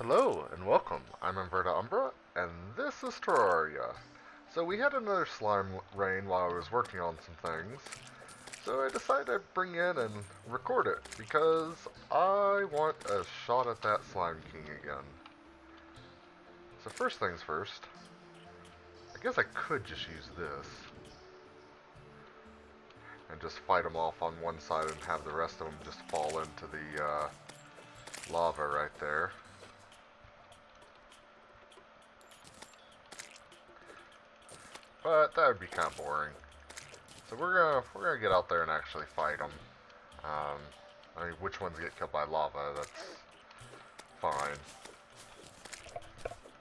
Hello and welcome. I'm Umbra, and this is Terraria. So we had another slime rain while I was working on some things, so I decided to bring in and record it because I want a shot at that Slime King again. So first things first, I guess I could just use this and just fight them off on one side and have the rest of them just fall into the lava right there. But that would be kind of boring. So we're gonna get out there and actually fight them. I mean, which ones get killed by lava? That's fine.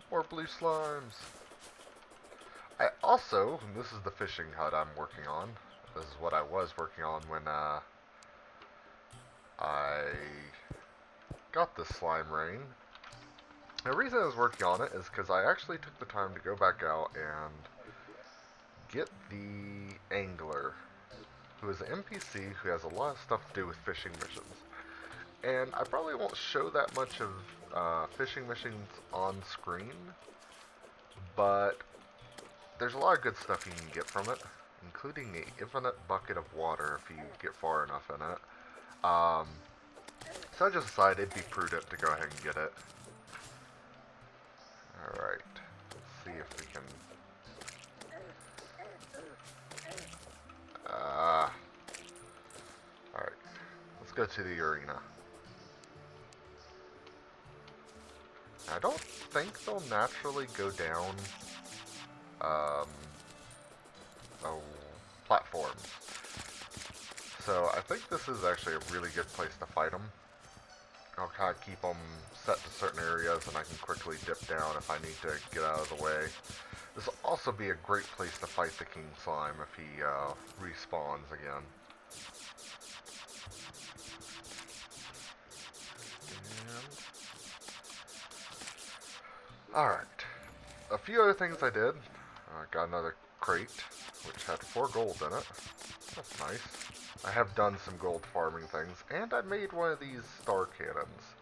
More blue slimes. I also, this is the fishing hut I'm working on. This is what I was working on when I got this slime rain. The reason I was working on it is because I actually took the time to go back out and get the angler, who is an NPC who has a lot of stuff to do with fishing missions. And I probably won't show that much of fishing missions on screen, but there's a lot of good stuff you can get from it, including an infinite bucket of water if you get far enough in it. So I just decided it'd be prudent to go ahead and get it. Alright, let's see if we can... Alright, let's go to the arena. I don't think they'll naturally go down platforms. So I think this is actually a really good place to fight them. I'll kind of keep them set to certain areas and I can quickly dip down if I need to get out of the way. This will also be a great place to fight the King Slime if he respawns again. Alright. A few other things I did. I got another crate, which had 4 gold in it. That's nice. I have done some gold farming things, and I made one of these star cannons.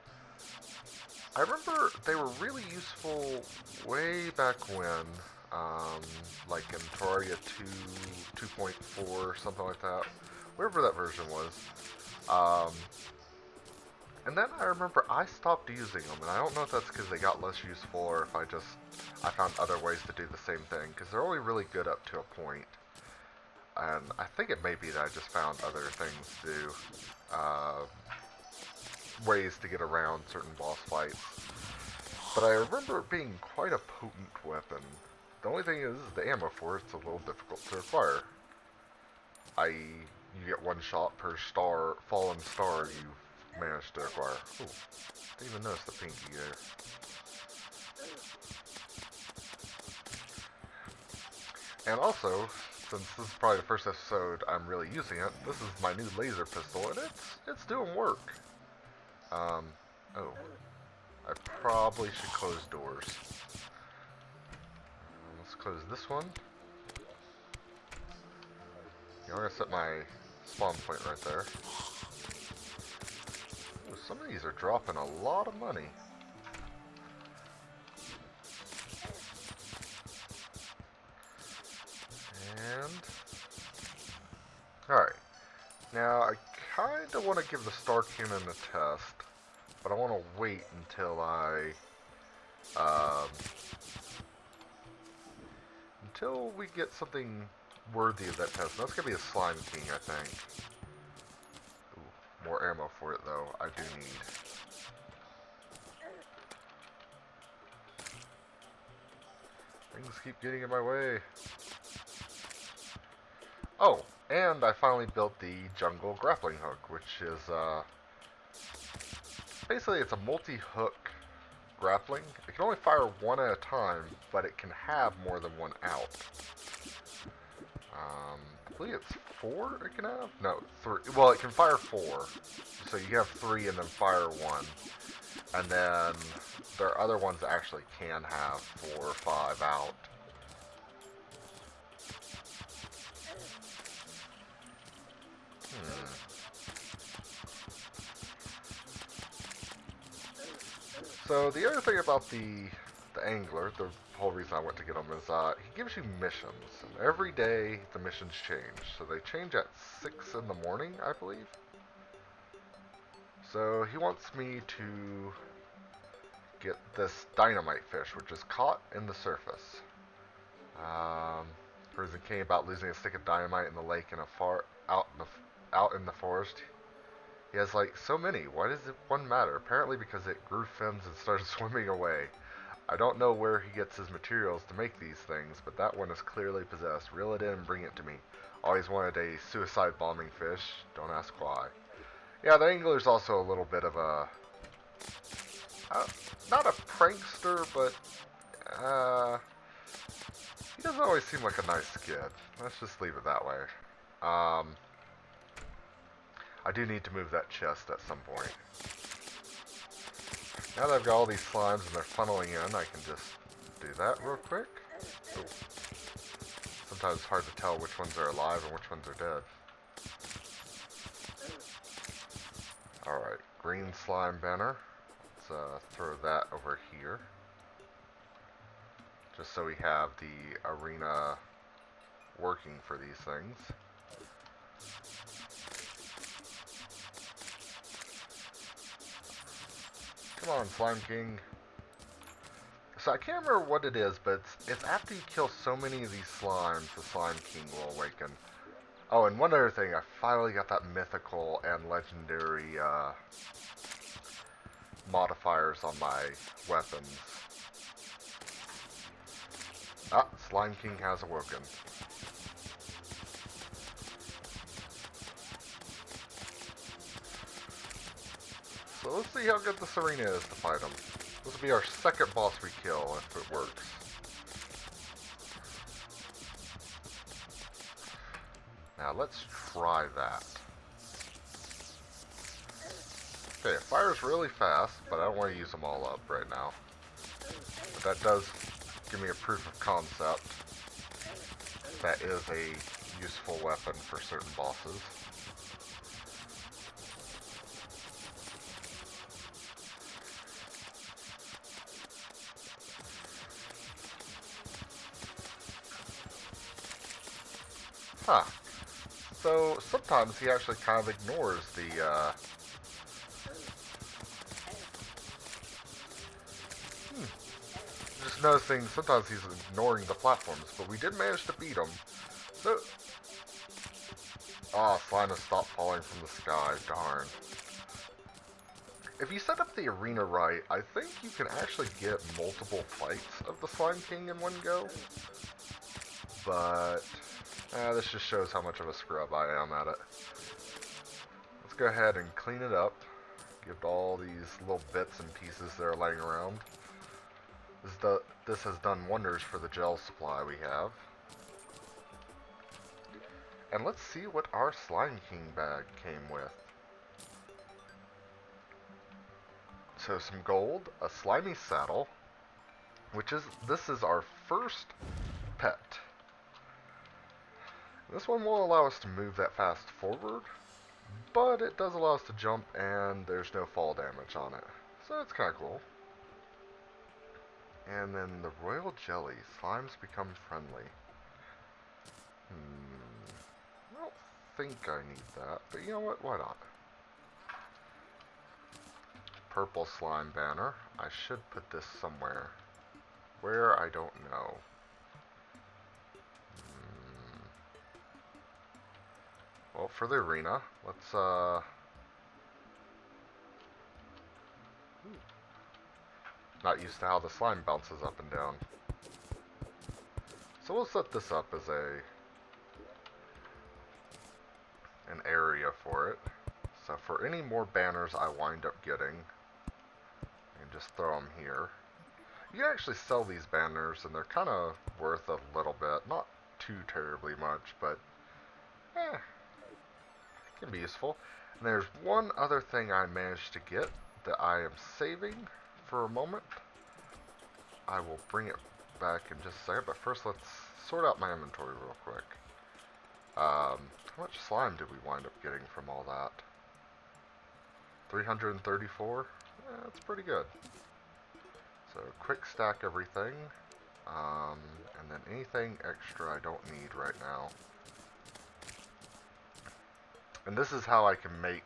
I remember they were really useful way back when, like in Terraria 2, 2.4, something like that. Whatever that version was. And then I remember I stopped using them, and I don't know if that's because they got less useful or if I found other ways to do the same thing, because they're only really good up to a point. And I think it may be that I just found other things to do, ways to get around certain boss fights. But I remember it being quite a potent weapon. The only thing is the ammo for it's a little difficult to acquire. I.e., you get 1 shot per star, fallen star you've managed to acquire. Ooh, didn't even notice the pinky there. And also, since this is probably the first episode I'm really using it, this is my new laser pistol, and it's doing work. Oh. I probably should close doors. Let's close this one. I'm gonna set my spawn point right there. Ooh, some of these are dropping a lot of money. And... Alright. Now, I kinda want to give the Star Cannon a test, but I want to wait until until we get something worthy of that test. That's gonna be a Slime King, I think. Ooh, more ammo for it, though. I do need. Things keep getting in my way. Oh, and I finally built the jungle grappling hook, which is, basically it's a multi-hook grappling. It can only fire 1 at a time, but it can have more than 1 out. I believe it's 4 it can have? No, 3. Well, it can fire 4. So you have 3 and then fire 1. And then there are other ones that actually can have 4 or 5 out. So the other thing about the angler, the whole reason I went to get him is he gives you missions, and every day the missions change. So they change at 6 in the morning, I believe. So he wants me to get this dynamite fish, which is caught in the surface. Reason came about losing a stick of dynamite in the lake in a out in the forest. He has like so many. Why does it one matter? Apparently because it grew fins and started swimming away. I don't know where he gets his materials to make these things, but that one is clearly possessed. Reel it in and bring it to me. Always wanted a suicide bombing fish. Don't ask why. Yeah, the angler's also a little bit of a not a prankster, but he doesn't always seem like a nice kid. Let's just leave it that way. I do need to move that chest at some point. Now that I've got all these slimes and they're funneling in, I can just do that real quick. Ooh. Sometimes it's hard to tell which ones are alive and which ones are dead. Alright, green slime banner. Let's throw that over here. Just so we have the arena working for these things. Come on, Slime King. So I can't remember what it is, but it's after you kill so many of these slimes, the Slime King will awaken. Oh, and one other thing, I finally got that mythical and legendary modifiers on my weapons. Ah, Slime King has awoken. So let's see how good this arena is to fight him. This will be our second boss we kill if it works. Now let's try that. Okay, it fires really fast, but I don't want to use them all up right now. But that does give me a proof of concept. That is a useful weapon for certain bosses. Huh. So sometimes he actually kind of ignores the just noticing sometimes he's ignoring the platforms, but we did manage to beat him. So slime has stopped falling from the sky, darn. If you set up the arena right, I think you can actually get multiple fights of the Slime King in one go. But this just shows how much of a scrub I am at it. Let's go ahead and clean it up. Give all these little bits and pieces that are laying around. This has done wonders for the gel supply we have. And let's see what our Slime King bag came with. So some gold, a slimy saddle, this is our first pet. This one will allow us to move that fast forward, but it does allow us to jump and there's no fall damage on it. So it's kind of cool. And then the royal jelly, slimes become friendly. I don't think I need that, but you know what, why not? Purple slime banner. I should put this somewhere. Where, I don't know. Well, for the arena, let's not used to how the slime bounces up and down. So we'll set this up as an area for it. So for any more banners I wind up getting, I can just throw them here. You can actually sell these banners, and they're kind of worth a little bit. Not too terribly much, but can be useful. And there's one other thing I managed to get that I am saving for a moment. I will bring it back in just a second, but first let's sort out my inventory real quick. How much slime did we wind up getting from all that? 334? That's pretty good. So quick stack everything. And then anything extra I don't need right now. And this is how I can make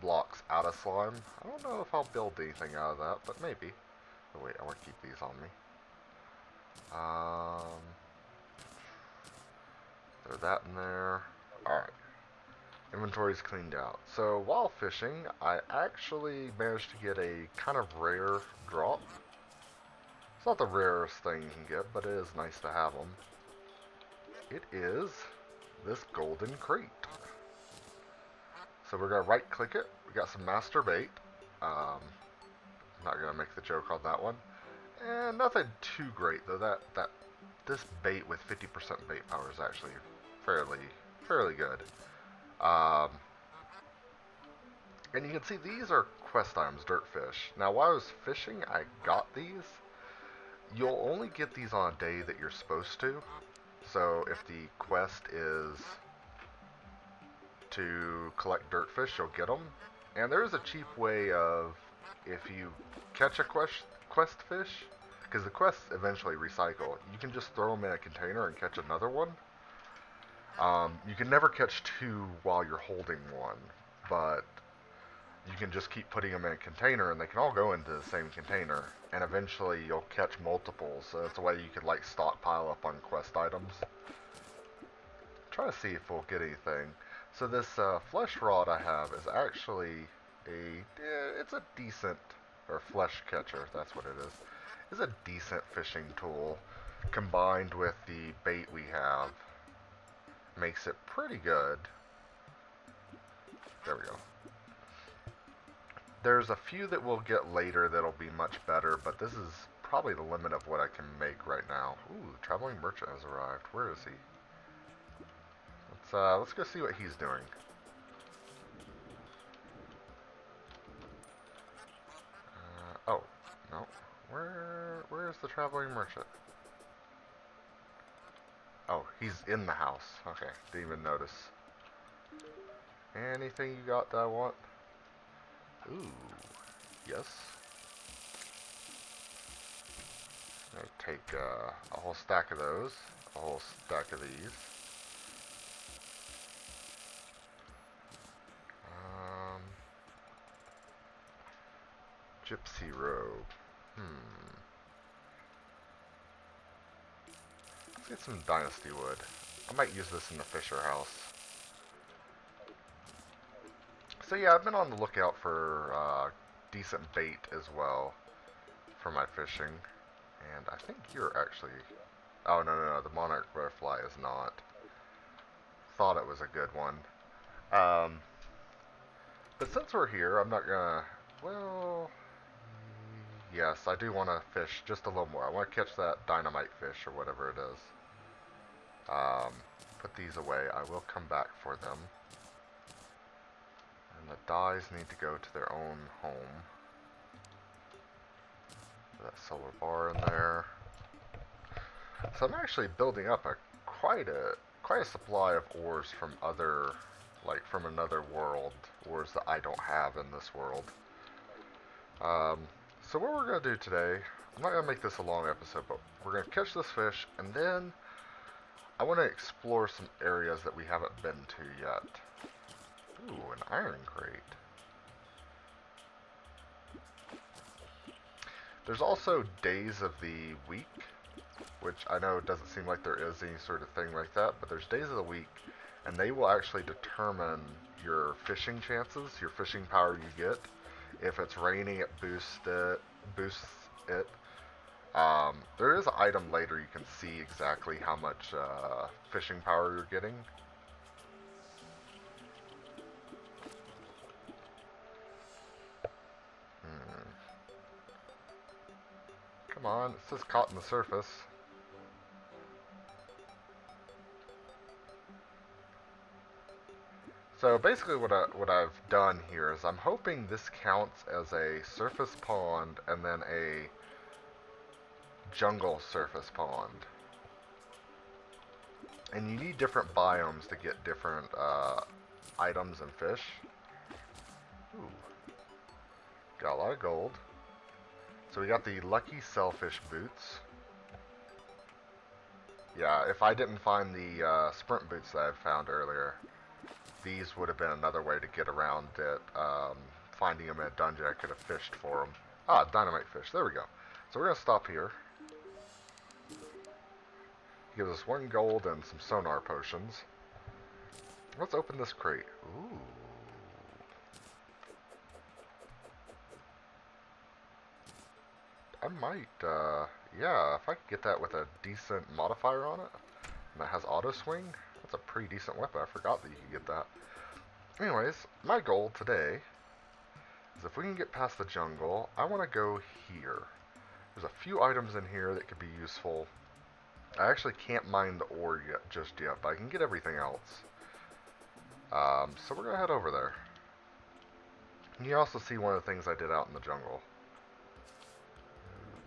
blocks out of slime. I don't know if I'll build anything out of that, but maybe. Oh wait, I want to keep these on me. Throw that in there. Alright. Inventory's cleaned out. So while fishing, I actually managed to get a kind of rare drop. It's not the rarest thing you can get, but it is nice to have them. It is this golden crate. So we're going to right click it. We got some master bait. I'm not going to make the joke on that one. And nothing too great though. This bait with 50% bait power is actually fairly good. And you can see these are quest items, dirt fish. Now while I was fishing, I got these. You'll only get these on a day that you're supposed to. So if the quest is to collect dirt fish, you'll get them. And there is a cheap way of, if you catch a quest fish, because the quests eventually recycle, you can just throw them in a container and catch another one. You can never catch two while you're holding one, but you can just keep putting them in a container and they can all go into the same container, and eventually you'll catch multiples. So it's a way you could like stockpile up on quest items. Try to see if we'll get anything. So this flesh rod I have is actually it's a decent, or flesh catcher, that's what it is. It's a decent fishing tool combined with the bait we have. Makes it pretty good. There we go. There's a few that we'll get later that'll be much better, but this is probably the limit of what I can make right now. Ooh, the traveling merchant has arrived. Where is he? Let's go see what he's doing. Oh, no. Where is the traveling merchant? Oh, he's in the house. Okay, didn't even notice. Anything you got that I want? Ooh, yes. I'm gonna take a whole stack of those, a whole stack of these. Gypsy robe. Let's get some dynasty wood. I might use this in the Fisher house. So yeah, I've been on the lookout for decent bait as well for my fishing. And I think you're actually... Oh, no, the monarch butterfly is not. Thought it was a good one. But since we're here, I'm not gonna... Well... Yes, I do want to fish just a little more. I want to catch that dynamite fish or whatever it is. Put these away. I will come back for them. And the dyes need to go to their own home. That silver bar in there. So I'm actually building up quite a supply of ores from other, like from another world, ores that I don't have in this world. So what we're going to do today, I'm not going to make this a long episode, but we're going to catch this fish, and then I want to explore some areas that we haven't been to yet. Ooh, an iron crate. There's also days of the week, which I know doesn't seem like there is any sort of thing like that, but there's days of the week, and they will actually determine your fishing chances, your fishing power you get. If it's raining, it boosts it. There is an item later you can see exactly how much fishing power you're getting. Come on, it says caught in the surface. So basically what I've done here is I'm hoping this counts as a surface pond and then a jungle surface pond. And you need different biomes to get different items and fish. Ooh. Got a lot of gold. So we got the Lucky Sailfish boots. Yeah, if I didn't find the sprint boots that I found earlier, these would have been another way to get around it. Finding them in a dungeon, I could have fished for them. Ah, dynamite fish. There we go. So we're going to stop here. Gives us 1 gold and some sonar potions. Let's open this crate. Ooh. I might, yeah, if I could get that with a decent modifier on it, and that has auto swing, that's a pretty decent weapon. I forgot that you could get that. Anyways, my goal today is if we can get past the jungle, I want to go here. There's a few items in here that could be useful. I actually can't mine the ore just yet, but I can get everything else. So we're going to head over there. And you also see one of the things I did out in the jungle.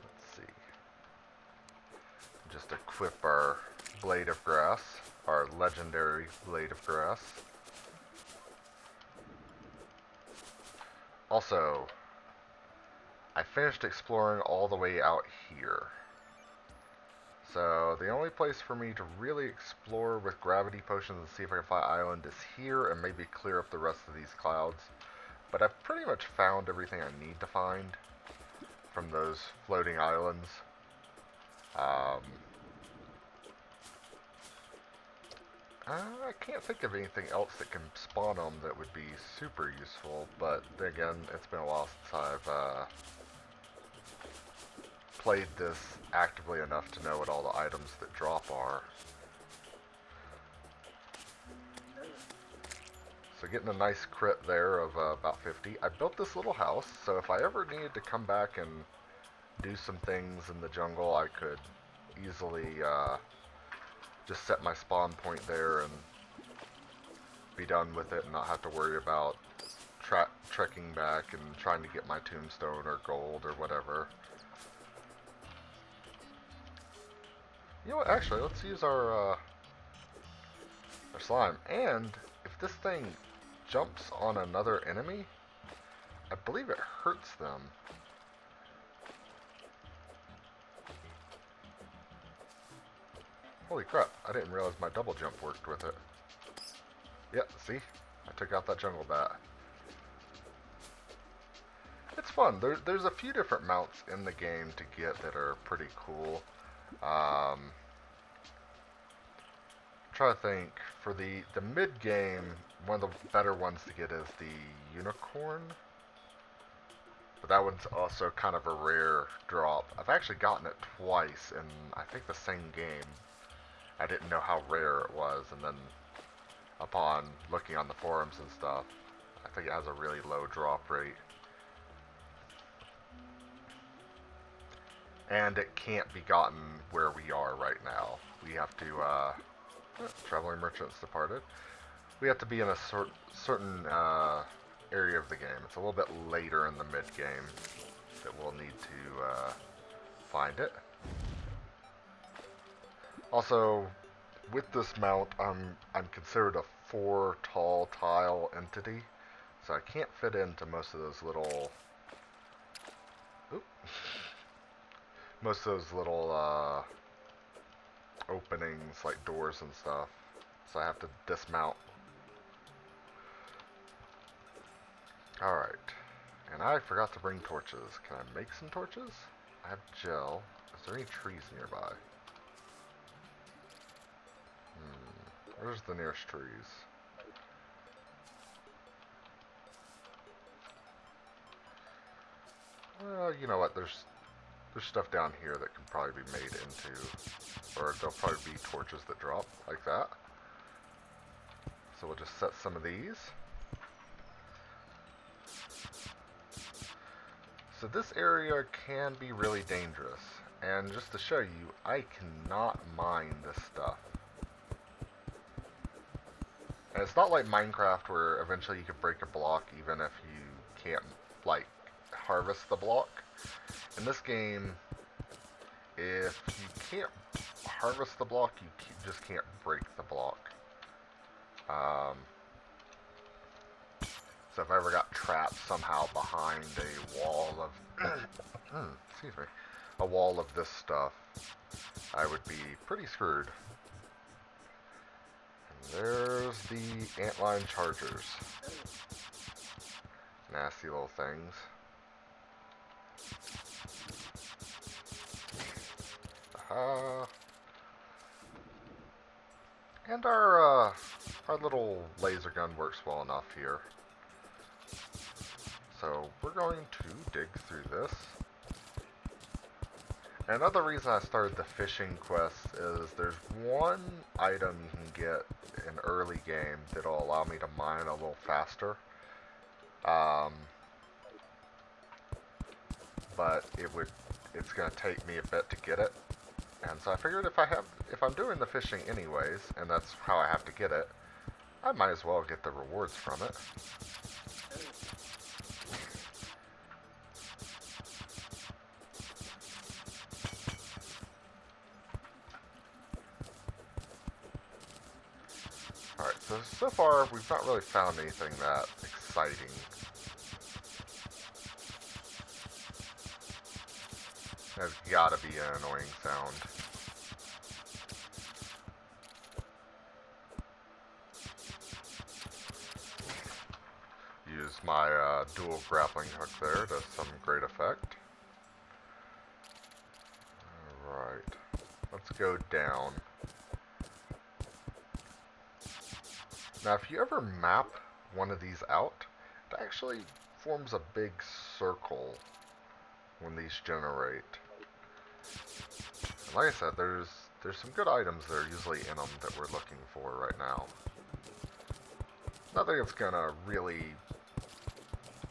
Let's see. Just equip our blade of grass, our legendary blade of grass. Also, I finished exploring all the way out here. So the only place for me to really explore with gravity potions and see if I can find island is here, and maybe clear up the rest of these clouds. But I've pretty much found everything I need to find from those floating islands. I can't think of anything else that can spawn them that would be super useful, but then again, it's been a while since I've played this actively enough to know what all the items that drop are. So getting a nice crit there of about 50. I built this little house, so if I ever needed to come back and do some things in the jungle, I could easily just set my spawn point there and be done with it and not have to worry about trekking back and trying to get my tombstone or gold or whatever. You know what, actually, let's use our slime. And if this thing jumps on another enemy, I believe it hurts them. Holy crap, I didn't realize my double jump worked with it. Yep, see? I took out that jungle bat. It's fun. There's a few different mounts in the game to get that are pretty cool. Try to think. For the mid-game, one of the better ones to get is the unicorn. But that one's also kind of a rare drop. I've actually gotten it twice in, I think, the same game. I didn't know how rare it was, and then upon looking on the forums and stuff, I think it has a really low drop rate. And it can't be gotten where we are right now. We have to, traveling merchants departed. We have to be in a certain area of the game. It's a little bit later in the mid-game that we'll need to find it. Also, with this mount, I'm considered a 4 tall tile entity, so I can't fit into most of those little openings like doors and stuff. So I have to dismount. Alright. And I forgot to bring torches. Can I make some torches? I have gel. Is there any trees nearby? Where's the nearest trees? Well, you know what? There's stuff down here that can probably be made into, or there'll probably be torches that drop like that. So we'll just set some of these. So this area can be really dangerous. And just to show you, I cannot mine this stuff. And it's not like Minecraft where eventually you can break a block even if you can't, like, harvest the block. In this game, if you can't harvest the block, you just can't break the block. So if I ever got trapped somehow behind a wall of excuse me, a wall of this stuff, I would be pretty screwed. And there's the antline chargers. Nasty little things. Aha. And our little laser gun works well enough here. So we're going to dig through this. Another reason I started the fishing quest is there's one item you can get in early game that'll allow me to mine a little faster. But it's going to take me a bit to get it. And so I figured if I'm doing the fishing anyways, and that's how I have to get it, I might as well get the rewards from it. Alright, so far we've not really found anything that exciting. There's gotta be an annoying sound. Use my dual grappling hook there to some great effect. Alright, let's go down. Now if you ever map one of these out, it actually forms a big circle when these generate. And like I said, there's some good items that are usually in them that we're looking for right now. Nothing that's gonna really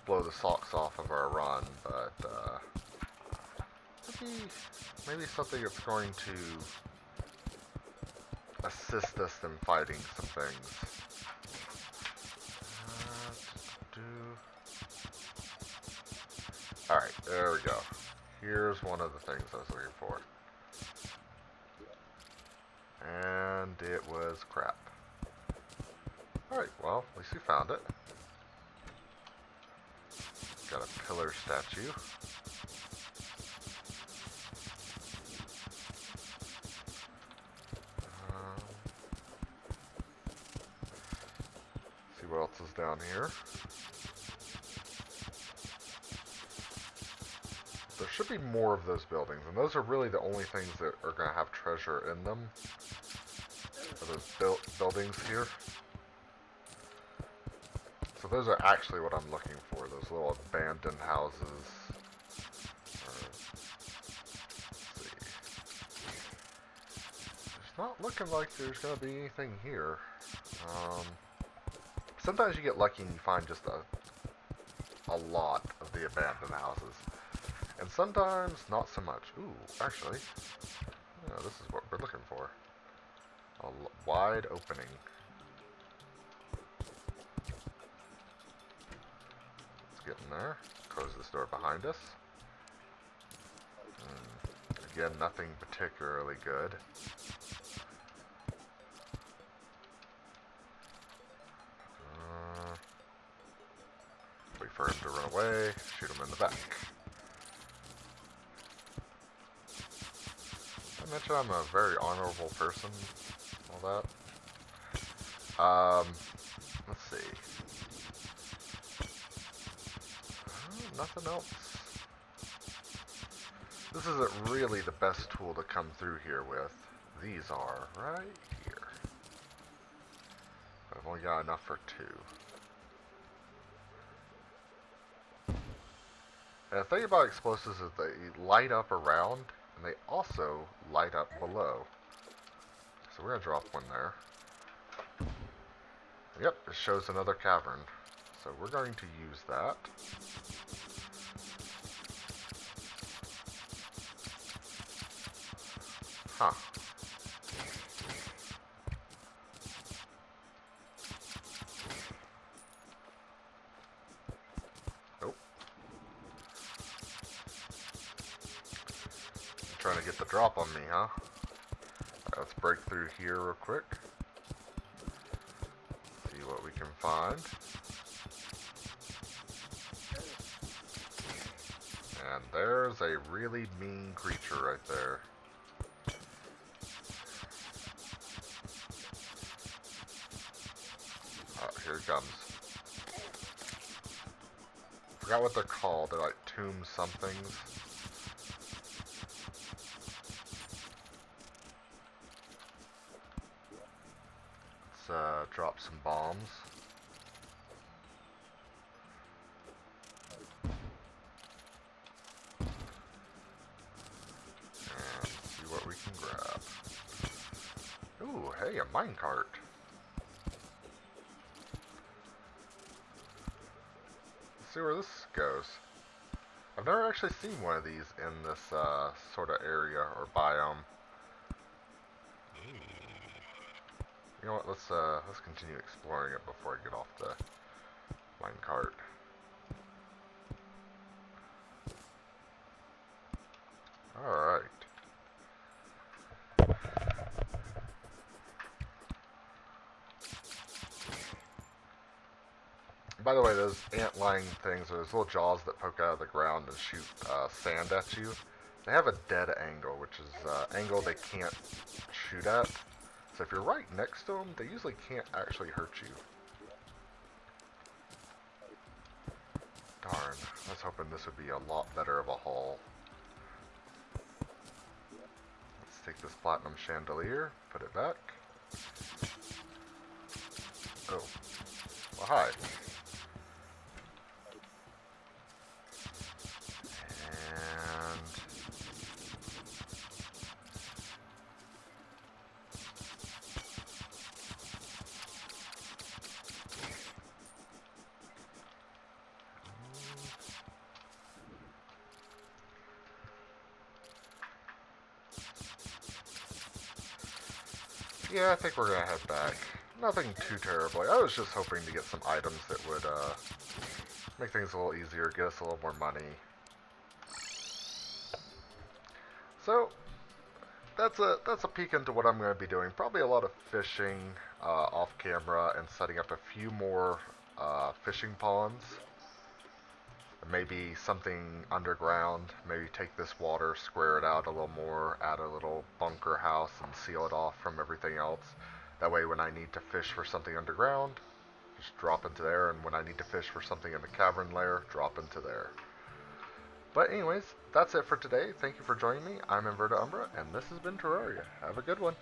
blow the socks off of our run, but maybe something that's going to assist us in fighting some things. Alright, there we go. Here's one of the things I was looking for. And it was crap. Alright, well, at least we found it. Got a pillar statue. See what else is down here. There should be more of those buildings, and those are really the only things that are going to have treasure in them. Are those buildings here. So those are actually what I'm looking for, those little abandoned houses. Let's see. It's not looking like there's going to be anything here. Sometimes you get lucky and you find just a lot of the abandoned houses. And sometimes not so much. Ooh, actually, yeah, this is what we're looking for. A wide opening. Let's get in there. Close this door behind us. Again, nothing particularly good. Wait for him to run away. Shoot him in the back. I mentioned I'm a very honorable person. All that. Let's see. Nothing else. This isn't really the best tool to come through here with. These are right here. I've only got enough for 2. And the thing about explosives is they light up around, and they also light up below. So we're going to drop one there. Yep, it shows another cavern. So we're going to use that. Huh. Nope. Trying to get the drop on me, huh? Let's break through here real quick. See what we can find. And There's a really mean creature right there. Oh, here he comes. Forgot what they're called. They're like tomb somethings. Let's drop some bombs. And see what we can grab. Ooh, hey, a minecart. Let's see where this goes. I've never actually seen one of these in this sort of area or biome. You know what? Let's continue exploring it before I get off the minecart. All right. By the way, those ant-lion things, or those little jaws that poke out of the ground and shoot sand at you, they have a dead angle, which is angle they can't shoot at. So if you're right next to them, they usually can't actually hurt you. Darn, I was hoping this would be a lot better of a haul. Let's take this platinum chandelier, put it back. Oh, well hi. Yeah, I think we're gonna head back. Nothing too terrible. I was just hoping to get some items that would make things a little easier, get us a little more money. So that's a peek into what I'm going to be doing. Probably a lot of fishing off camera and setting up a few more fishing ponds. Maybe something underground. Maybe take this water, square it out a little more, add a little bunker house, and seal it off from everything else. That way, when I need to fish for something underground, just drop into there, and when I need to fish for something in the cavern layer, drop into there. But anyways, that's it for today. Thank you for joining me. I'm Umbra, and this has been Terraria. Have a good one.